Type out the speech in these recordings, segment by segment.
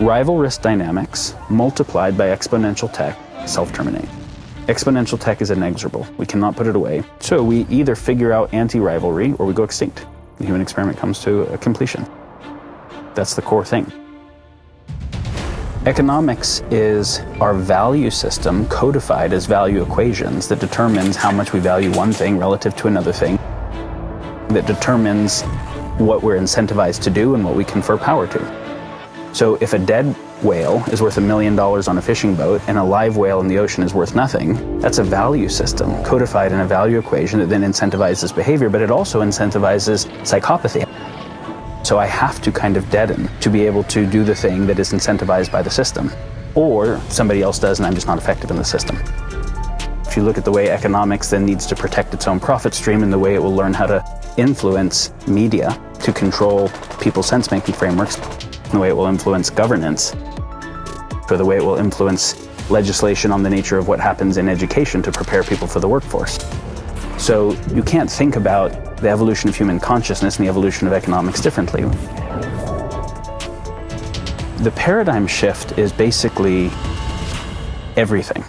rivalrous dynamics multiplied by exponential tech self-terminate. Exponential tech is inexorable. We cannot put it away. So we either figure out anti-rivalry or we go extinct. The human experiment comes to a completion. That's the core thing. Economics is our value system codified as value equations that determines how much we value one thing relative to another thing, that determines what we're incentivized to do and what we confer power to. So if a dead whale is worth $1 million on a fishing boat and a live whale in the ocean is worth nothing, that's a value system codified in a value equation that then incentivizes behavior, but it also incentivizes psychopathy. So I have to kind of deaden to be able to do the thing that is incentivized by the system. Or somebody else does and I'm just not effective in the system. If you look at the way economics then needs to protect its own profit stream and the way it will learn how to influence media to control people's sense-making frameworks, and the way it will influence governance, or the way it will influence legislation on the nature of what happens in education to prepare people for the workforce. So you can't think about the evolution of human consciousness and the evolution of economics differently. The paradigm shift is basically everything.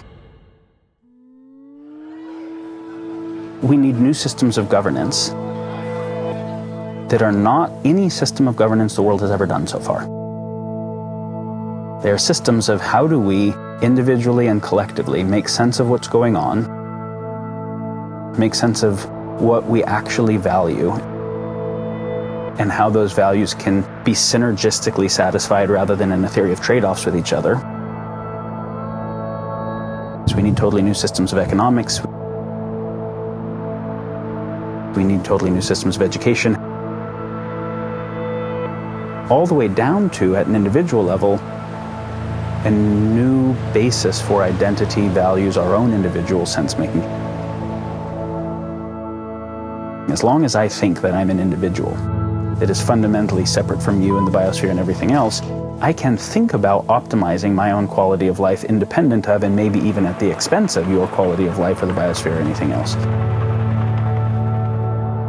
We need new systems of governance that are not any system of governance the world has ever done so far. They are systems of how do we individually and collectively make sense of what's going on, make sense of what we actually value, and how those values can be synergistically satisfied rather than in a theory of trade-offs with each other. So we need totally new systems of economics. We need totally new systems of education. All the way down to, at an individual level, a new basis for identity, values, our own individual sense-making. As long as I think that I'm an individual that is fundamentally separate from you and the biosphere and everything else, I can think about optimizing my own quality of life independent of and maybe even at the expense of your quality of life or the biosphere or anything else.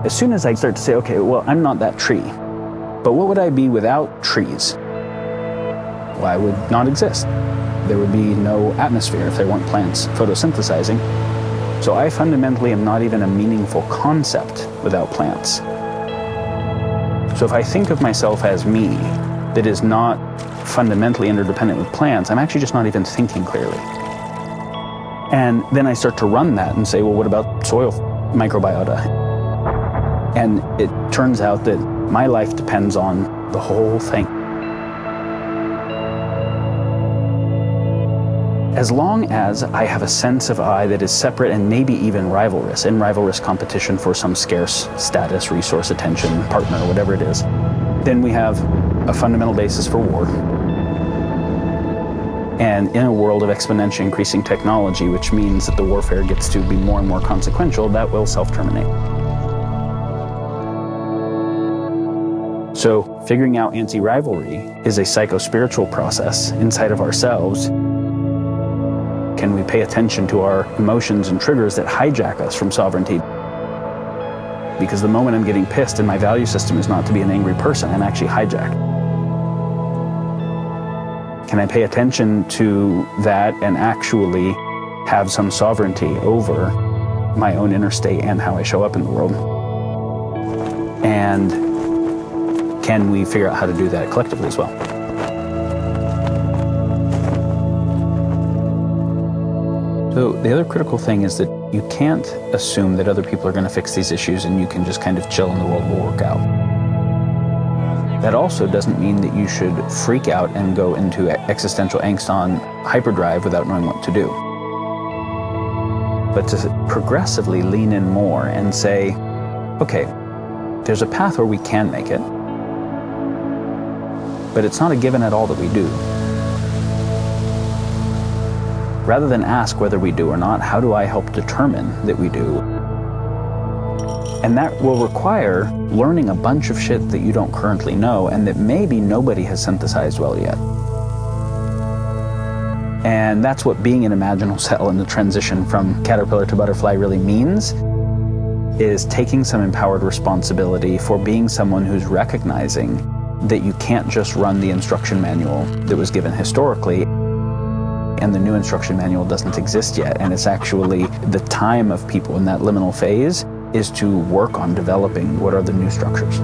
As soon as I start to say, okay, well, I'm not that tree, but what would I be without trees? Well, I would not exist. There would be no atmosphere if there weren't plants photosynthesizing. So I fundamentally am not even a meaningful concept without plants. So if I think of myself as me, that is not fundamentally interdependent with plants, I'm actually just not even thinking clearly. And then I start to run that and say, well, what about soil microbiota? And it turns out that my life depends on the whole thing. As long as I have a sense of I that is separate and maybe even rivalrous, in rivalrous competition for some scarce status, resource, attention, partner, whatever it is, then we have a fundamental basis for war. And in a world of exponentially increasing technology, which means that the warfare gets to be more and more consequential, that will self-terminate. So figuring out anti-rivalry is a psycho-spiritual process inside of ourselves. Can we pay attention to our emotions and triggers that hijack us from sovereignty? Because the moment I'm getting pissed and my value system is not to be an angry person, I'm actually hijacked. Can I pay attention to that and actually have some sovereignty over my own inner state and how I show up in the world? And can we figure out how to do that collectively as well? So the other critical thing is that you can't assume that other people are going to fix these issues and you can just kind of chill and the world will work out. That also doesn't mean that you should freak out and go into existential angst on hyperdrive without knowing what to do. But to progressively lean in more and say, okay, there's a path where we can make it, but it's not a given at all that we do. Rather than ask whether we do or not, how do I help determine that we do? And that will require learning a bunch of shit that you don't currently know and that maybe nobody has synthesized well yet. And that's what being an imaginal cell in the transition from caterpillar to butterfly really means, is taking some empowered responsibility for being someone who's recognizing that you can't just run the instruction manual that was given historically, and the new instruction manual doesn't exist yet. And it's actually the time of people in that liminal phase is to work on developing what are the new structures.